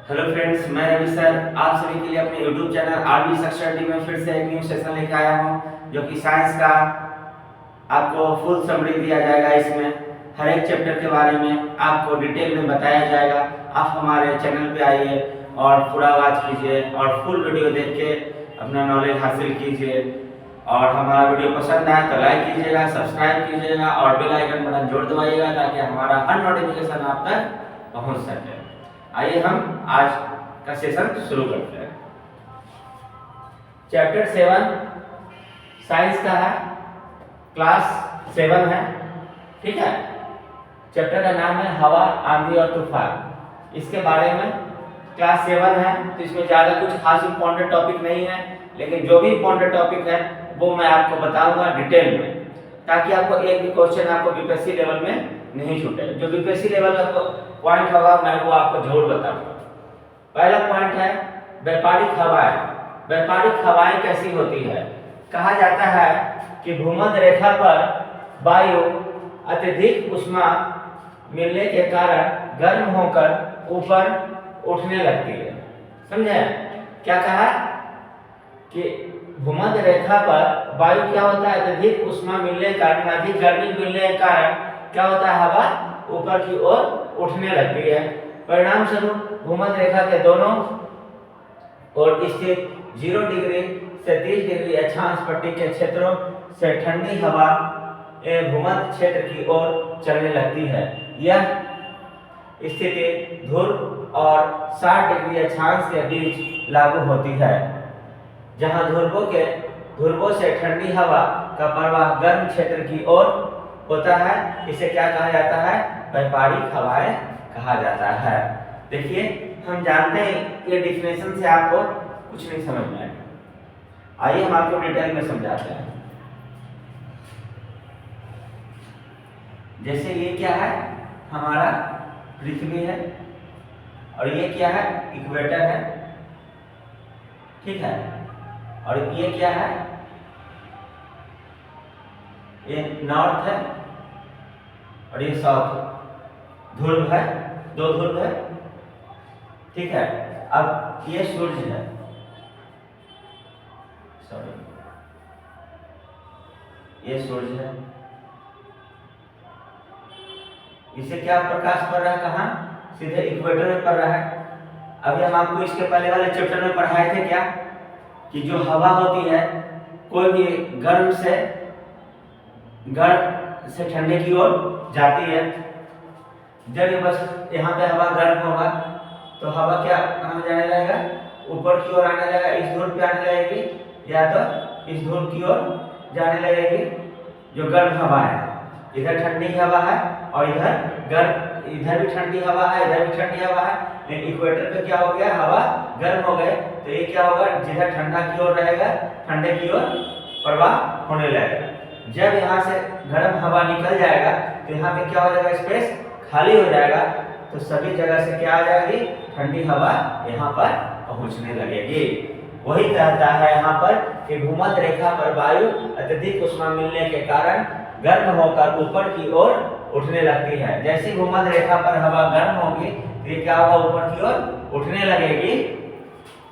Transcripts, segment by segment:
Hello friends, मैं Ravi sir आप सभी के लिए अपने यूट्यूब चैनल आरबी सक्सेस में फिर से एक न्यू सेशन लेकर आया हूं, जो कि साइंस का आपको फुल समरी दिया जाएगा। इसमें हर एक चैप्टर के बारे में आपको डिटेल में बताया जाएगा। आप हमारे चैनल पे आइए और पूरा वॉच कीजिए और फुल वीडियो देख के अपना नॉलेज हासिल कीजिए। और हमारा वीडियो पसंद आए तो लाइक कीजिएगा, सब्सक्राइब कीजिएगा और बेल आइकन बटन जोड़ दबाइएगा ताकि हमारा हर नोटिफिकेशन आप तक पहुँच सके। आइए हम आज का सेशन शुरू करते हैं। चैप्टर 7 साइंस का है, क्लास 7 है, ठीक है। चैप्टर का नाम है हवा, आंधी और तूफान। इसके बारे में क्लास 7 है तो इसमें ज़्यादा कुछ खास इंपॉर्टेंट टॉपिक नहीं है, लेकिन जो भी इंपॉर्टेंट टॉपिक है वो मैं आपको बताऊंगा डिटेल में, ताकि आपको एक भी क्वेश्चन आपको बीपीएससी लेवल में नहीं छूटे। जो बीपीएससी लेवल का पॉइंट होगा मैं वो आपको जरूर बताऊंगा। पहला पॉइंट है व्यापारिक हवाएं। व्यापारिक हवाएं कैसी होती है? कहा जाता है कि भूमध्य रेखा पर वायु अत्यधिक ऊष्मा मिलने के कारण गर्म होकर ऊपर उठने लगती है। समझे? क्या कहा कि भूमध्य रेखा पर वायु क्या होता है, अत्यधिक ऊष्मा मिलने के कारण, अधिक गर्मी मिलने के कारण क्या होता है, हवा ऊपर की ओर उठने लगती है। परिणाम स्वरूप भूमध्य रेखा के दोनों ओर स्थित 0 डिग्री से 30 डिग्री अक्षांश पट्टी के क्षेत्रों से ठंडी हवा भूमध्य क्षेत्र की ओर चलने लगती है। यह स्थिति ध्रुव और 60 डिग्री अक्षांश के बीच लागू होती है, जहां ध्रुवों से ठंडी हवा का प्रवाह गर्म क्षेत्र की ओर होता है। इसे क्या कहा जाता है? व्यापारिक हवाएं कहा जाता है। देखिए, हम जानते हैं ये डिफिनेशन से आपको कुछ नहीं समझ में आएगा। आइए हम आपको डिटेल में समझाते हैं। जैसे ये क्या है, हमारा पृथ्वी है और ये क्या है, इक्वेटर है, ठीक है। और ये क्या है, ये नॉर्थ है और ये साउथ। ध्रुव है, 2 ध्रुव है, ठीक है। अब ये सूरज है, सॉरी, ये सूरज है। इसे क्या प्रकाश पड़ रहा है, कहाँ? सीधे इक्वेटर में पड़ रहा है। अभी हम आपको इसके पहले वाले चैप्टर में पढ़ाए थे क्या, कि जो हवा होती है कोई भी गर्म से ठंडे की ओर जाती है। जब बस यहाँ पे हवा गर्म होगा तो हवा क्या कहाँ जाने लगेगा, ऊपर की ओर आने लगेगा, इस ध्रुव पे आने लगेगी या तो इस ध्रुव की ओर जाने लगेगी। जो गर्म हवा है, इधर ठंडी हवा है और इधर भी ठंडी हवा है, इधर भी ठंडी हवा है, लेकिन इक्वेटर पे क्या हो गया, हवा गर्म हो गए तो ये क्या होगा, जिधर ठंडा की ओर रहेगा ठंडे की ओर प्रवाह होने लगेगा। जब यहाँ से गर्म हवा निकल जाएगा तो यहाँ पे क्या हो जाएगा, स्पेस खाली हो जाएगा, तो सभी जगह से क्या आ जाएगी, ठंडी हवा यहाँ पर पहुँचने लगेगी। वही कहता है यहाँ पर कि भूमध्य रेखा पर वायु अत्यधिक ऊष्मा मिलने के कारण गर्म होकर ऊपर की ओर उठने लगती है। जैसे भूमध्य रेखा पर हवा गर्म होगी तो ये क्या होगा, ऊपर की ओर उठने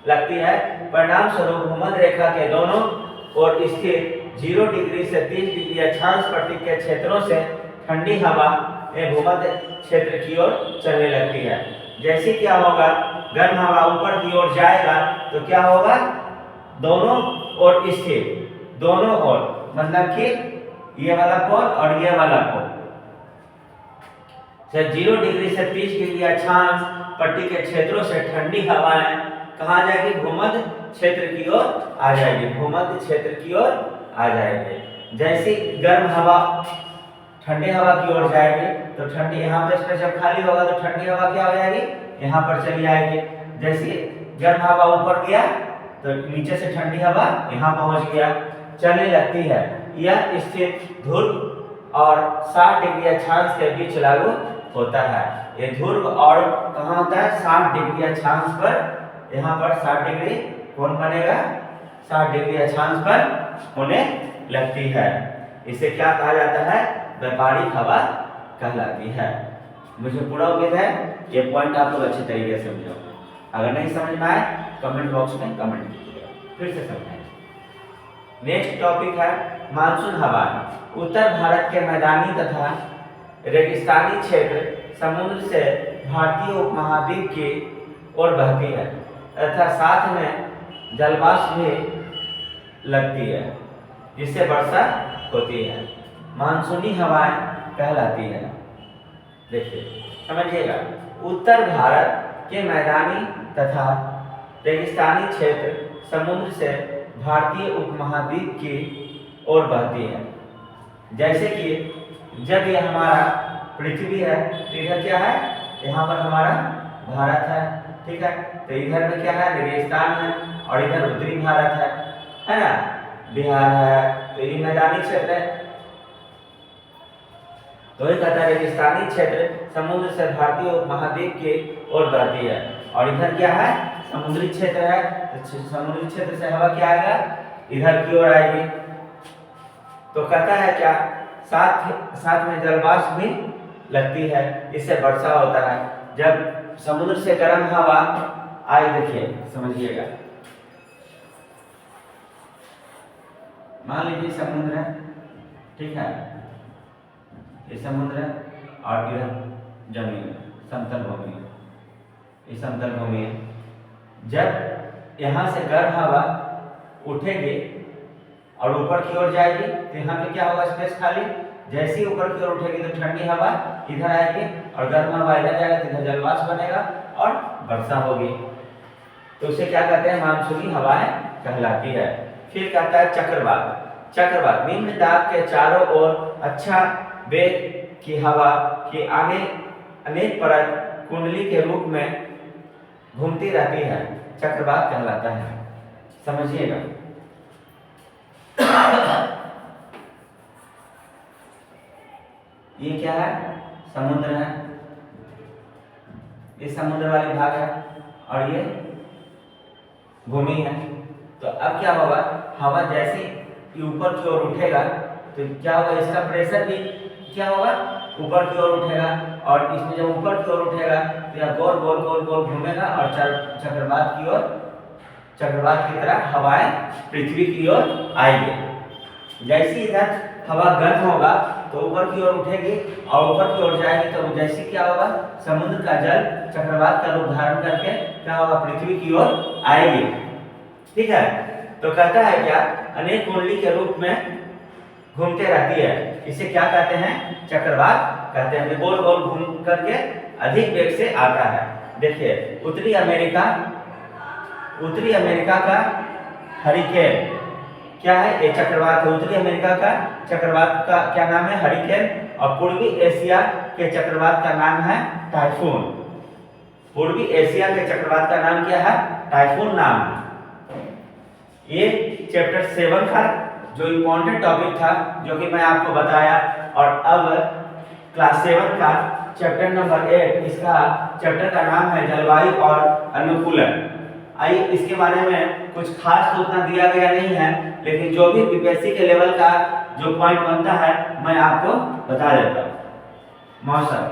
लगती है। परिणाम स्वरूप भूमध्य रेखा के दोनों ओर स्थित 0 डिग्री से 30 डिग्री अक्षांश पट्टी के क्षेत्रों से ठंडी हवा भूमध्य क्षेत्र की ओर चलने लगती है। जैसे क्या होगा, गर्म हवा ऊपर की ओर जाएगा तो क्या होगा, दोनों ओर स्थित, दोनों ओर मतलब कि ये वाला पोल और ये वाला पोल से 0 डिग्री से 30 डिग्री अक्षांश पट्टी के क्षेत्रों से ठंडी हवाएं कहाँ जाएगी, भूमध्य क्षेत्र की ओर आ जाएगी, भूमध्य क्षेत्र की ओर आ जाएगी। जैसे गर्म हवा ठंडी हवा की ओर जाएगी तो ठंडी यहाँ पे स्पेस जब खाली होगा तो ठंडी हवा क्या हो जाएगी, यहाँ पर चली आएगी। जैसे गर्म हवा ऊपर गया तो नीचे से ठंडी हवा यहाँ पहुँच गया, चलने लगती है। यह स्थित ध्रुव और 60 डिग्री अक्षांश के बीच लागू होता है। ये ध्रुव और कहाँ होता है, 60 डिग्री अक्षांश पर। यहाँ पर 60 डिग्री कौन बनेगा, 60 डिग्री अक्षांश पर होने लगती है। इसे क्या कहा जाता है, व्यापारिक हवा कहलाती है। मुझे पूरा उम्मीद है ये पॉइंट आप लोग अच्छे तरीके से समझो। अगर नहीं समझ में आए कमेंट बॉक्स में कमेंट कीजिएगा, फिर से समझाएंगे। नेक्स्ट टॉपिक है मानसून हवाएं। उत्तर भारत के मैदानी तथा रेगिस्तानी क्षेत्र समुद्र से भारतीय उपमहाद्वीप की ओर बहती है तथा साथ में जलवाष्प भी लगती है, जिससे वर्षा होती है, मानसूनी हवाएं कहलाती है। देखिए समझिएगा, उत्तर भारत के मैदानी तथा रेगिस्तानी क्षेत्र समुद्र से भारतीय उपमहाद्वीप की ओर बहती है। जैसे कि जब ये हमारा पृथ्वी है तो इधर क्या है, यहाँ पर हमारा भारत है, ठीक है। तो इधर में क्या है, रेगिस्तान है, और इधर उत्तरी भारत है ना, बिहार है, तो ये मैदानी क्षेत्र है। तो ये कहता है रेगिस्तानी क्षेत्र समुद्र से भारतीय उपमहाद्वीप की ओर बहती है, और इधर क्या है, समुद्री क्षेत्र है। तो समुद्री क्षेत्र से हवा क्या आएगा, इधर की ओर आएगी। तो कहता है क्या, साथ में जलवाष्प भी लगती है, इससे वर्षा होता है। जब समुद्र से गर्म हवा आई, देखिए समझिएगा, मान लीजिए समुद्र है, ठीक है, ये समुद्र है और इधर जमीन है, समतल भूमि है, ये समतल भूमि है। जब यहाँ से गर्म हवा उठेगी और ऊपर की ओर जाएगी तो यहाँ पे क्या होगा, स्पेस खाली। जैसे ही ऊपर की ओर उठेगी तो ठंडी हवा इधर आएगी और गर्म हवा इधर जाएगा, तो इधर जलवाष्प बनेगा और वर्षा होगी। तो उसे क्या कहते हैं, मानसूनी हवाएं कहलाती है। फिर कहता है चक्रवात। चक्रवात निम्न दाब के चारों ओर अच्छा वेग की हवा की आगे अनेक परत कुंडली के रूप में घूमती रहती है, चक्रवात कहलाता है। समझिएगा, ये क्या है, समुद्र है, ये समुद्र वाली भाग है और ये भूमि है। तो अब क्या होगा, हवा जैसे ऊपर की ओर उठेगा तो क्या होगा, इसका प्रेशर भी क्या होगा, ऊपर की ओर उठेगा, और इसमें जब ऊपर की ओर उठेगा तो यह गोल गोल गोल गोल घूमेगा और चक्रवात की ओर, चक्रवात की तरह हवाएं पृथ्वी की ओर आएगी। जैसे इधर हवा गर्म होगा तो ऊपर की ओर उठेगी और ऊपर की ओर जाएगी, तो जैसे क्या होगा, समुद्र का जल चक्रवात का रूप धारण करके क्या होगा, पृथ्वी की ओर आएगी, ठीक है। तो कहता है क्या, अनेक कुंडली के रूप में घूमते रहती है, इसे क्या कहते हैं, चक्रवात कहते हैं। गोल गोल घूम करके अधिक वेग से आता है। देखिए उत्तरी अमेरिका का हरिकेन क्या है, ये चक्रवात है। उत्तरी अमेरिका का चक्रवात का क्या नाम है, हरिकेन। और पूर्वी एशिया के चक्रवात का नाम है टाइफून। पूर्वी एशिया के चक्रवात का नाम क्या है, टाइफून नाम है। ये चैप्टर 7 का जो इम्पोर्टेंट टॉपिक था, जो कि मैं आपको बताया। और अब क्लास 7 का चैप्टर नंबर 8, इसका चैप्टर का नाम है जलवायु और अनुकूलन। आइए इसके बारे में कुछ खास तो उतना दिया गया नहीं है, लेकिन जो भी बीपीएससी के लेवल का जो पॉइंट बनता है मैं आपको बता देता हूँ। मौसम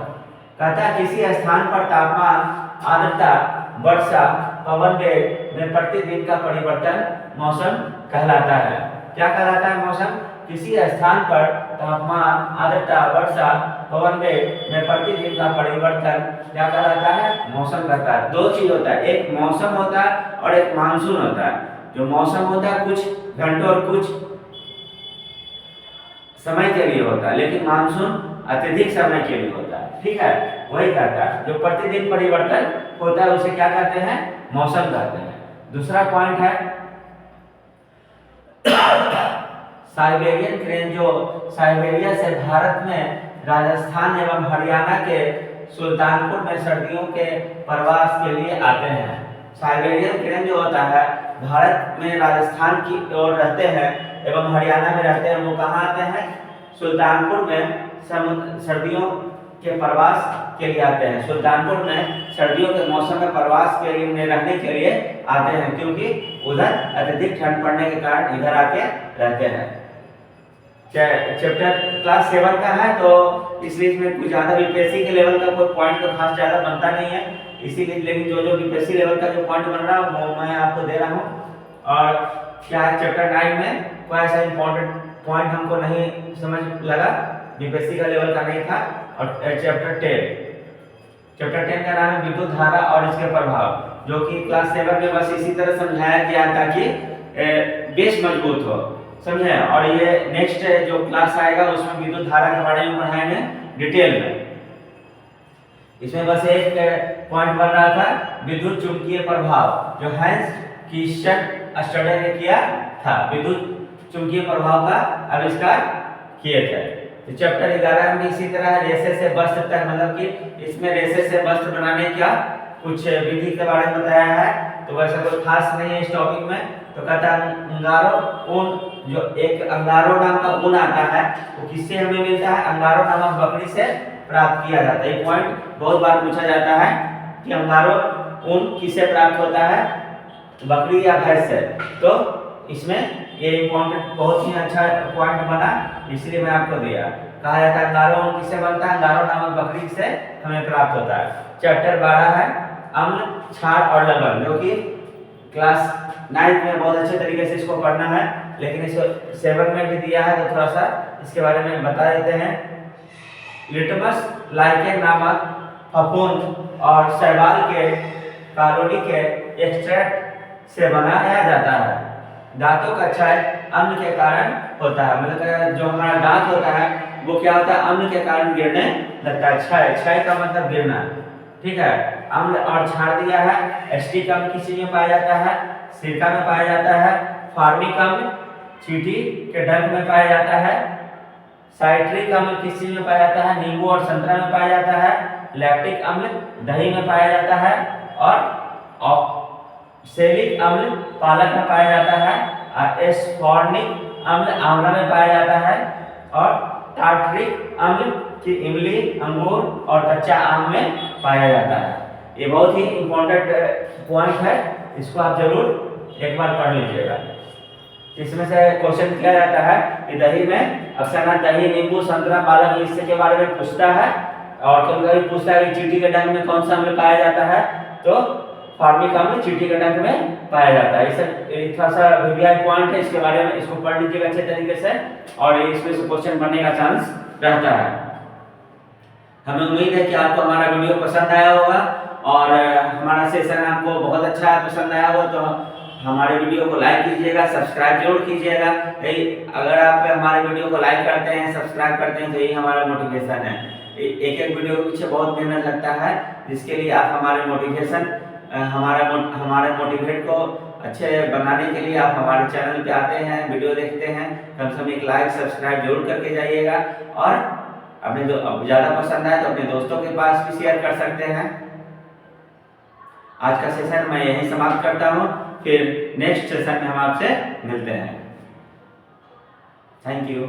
कहता है किसी स्थान पर तापमान, आर्द्रता, वर्षा, पवन वेग में प्रतिदिन का परिवर्तन मौसम कहलाता है। क्या कहलाता है मौसम, किसी स्थान पर तापमान, आर्द्रता, वर्षा, पवन वेग में प्रतिदिन का परिवर्तन क्या कहलाता है, मौसम कहता है। दो चीज होता है, एक मौसम होता है और एक मानसून होता है। जो मौसम होता है कुछ घंटों और कुछ समय के लिए होता है, लेकिन मानसून अत्यधिक समय के लिए होता है, ठीक है। वही कहता है जो प्रतिदिन परिवर्तन होता है उसे क्या कहते हैं, मौसम कहते हैं। दूसरा पॉइंट है साइबेरियन क्रेन, जो साइबेरिया से भारत में राजस्थान एवं हरियाणा के सुल्तानपुर में सर्दियों के प्रवास के लिए आते हैं। साइबेरियन क्रेन जो होता है भारत में राजस्थान की ओर रहते हैं एवं हरियाणा में रहते हैं। वो कहाँ आते हैं, सुल्तानपुर में सर्दियों के प्रवास के लिए आते हैं। सुल्तानपुर में सर्दियों के मौसम में प्रवास के लिए रहने के लिए आते हैं, क्योंकि उधर अत्यधिक ठंड पड़ने के कारण इधर आके रहते हैं। चैप्टर क्लास 7 का है, तो इसलिए इसमें कुछ ज़्यादा बीपीएससी के लेवल का कोई पॉइंट तो खास ज़्यादा बनता नहीं है, इसीलिए लेकिन जो बीपीएससी लेवल का जो पॉइंट बन रहा है वो मैं आपको दे रहा हूँ। और क्या है, चैप्टर 9 में कोई ऐसा इंपॉर्टेंट पॉइंट हमको नहीं समझ लगा, बीपीएससी का लेवल का नहीं था। और चैप्टर 10 का नाम है विद्युत धारा और इसके प्रभाव, जो कि क्लास 7 में बस इसी तरह समझाया गया ताकि बेस मजबूत हो, समझे। और ये नेक्स्ट जो क्लास आएगा उसमें विद्युत धारा के बारे में पढ़ाएंगे डिटेल में। इसमें बस एक पॉइंट बन रहा था विद्युत चुंबकीय प्रभाव, जो हैंस क्रिस्टियन ने किया था, विद्युत चुंबकीय प्रभाव का आविष्कार किए थे। तो चैप्टर 11 में इसी तरह रेशे से वस्त्र तक, मतलब कि इसमें रेशे से वस्त्र बनाने का कुछ विधि के बारे में बताया है। तो वैसा कोई खास नहीं है इस टॉपिक में। तो कहता है अंगारो ऊन, जो एक अंगारो नाम का ऊन आता है वो किससे हमें मिलता है, अंगारो नामक बकरी से प्राप्त किया जाता है। ये पॉइंट बहुत बार पूछा जाता है कि अंगारो ऊन किससे प्राप्त होता है, बकरी या भैंस से। तो इसमें ये इम्पोर्टेंट बहुत ही अच्छा पॉइंट बना, इसलिए मैं आपको दिया। कहा जाता है अंगारो ऊन किससे बनता है, अंगारो नामक बकरी से हमें प्राप्त होता है। चैप्टर 12 है अम्ल, क्षार और लवण, जो कि क्लास 9 में बहुत अच्छे तरीके से इसको पढ़ना है, लेकिन इसको 7 में भी दिया है, तो थोड़ा सा इसके बारे में बता देते हैं। लिटमस लाइकेन नामक फफूंद और शैवाल के कॉलोनी के एक्सट्रैक्ट से बनाया जाता है। दांतों का क्षय अम्ल के कारण होता है, मतलब जो हमारा दांत होता है वो क्या होता है, अम्ल के कारण गिरने लगता है। क्षय का मतलब गिरना, ठीक है। अम्ल और क्षार दिया है। एसिटिक अम्ल किस चीज में पाया जाता है, सिरका में पाया जाता है। फॉर्मिक अम्ल चींटी के डंक में पाया जाता है। साइट्रिक अम्ल किस चीज में पाया जाता है, नींबू और संतरा में पाया जाता है। लैक्टिक अम्ल दही में पाया जाता है। और ऑक्सैलिक अम्ल पालक में पाया जाता है। और एस्फॉर्निक अम्ल आंवला में पाया जाता है। और टार्टरिक अम्ल की इमली, अंगूर और कच्चा आम में पाया जाता है। ये बहुत ही इंपॉर्टेंट पॉइंट है, इसको आप जरूर एक बार पढ़ लीजिएगा। इसमें से क्वेश्चन किया जाता है कि दही में अक्सर ना दही, नींबू, संतरा, पालक इससे के बारे में पूछता है। और कभी-कभी पूछता है कि चींटी के डंक में कौन सा अम्ल पाया जाता है, तो फॉर्मिक अम्ल चींटी के डंक में पाया जाता है। इसे थोड़ा सा वीवीआई पॉइंट है, इसके बारे में इसको पढ़ लीजिएगा अच्छे तरीके से, और इसमें से क्वेश्चन बनने का चांस रहता है। हमें उम्मीद है कि आपको हमारा वीडियो पसंद आया होगा और हमारा सेशन आपको बहुत अच्छा पसंद आया हो, तो हमारे वीडियो को लाइक कीजिएगा, सब्सक्राइब जरूर कीजिएगा। अगर आप हमारे वीडियो को लाइक करते हैं, सब्सक्राइब करते हैं, तो यही हमारा मोटिवेशन है। एक एक वीडियो के पीछे बहुत मेहनत लगता है, जिसके लिए आप हमारे मोटिवेट को अच्छे बनाने के लिए आप हमारे चैनल पे आते हैं, वीडियो देखते हैं। कम से कम एक लाइक सब्सक्राइब जरूर करके जाइएगा। और अपने जो ज़्यादा पसंद आए तो अपने दोस्तों के पास भी शेयर कर सकते हैं। आज का सेशन मैं यहीं समाप्त करता हूँ, फिर नेक्स्ट सेशन में हम आपसे मिलते हैं। Thank you.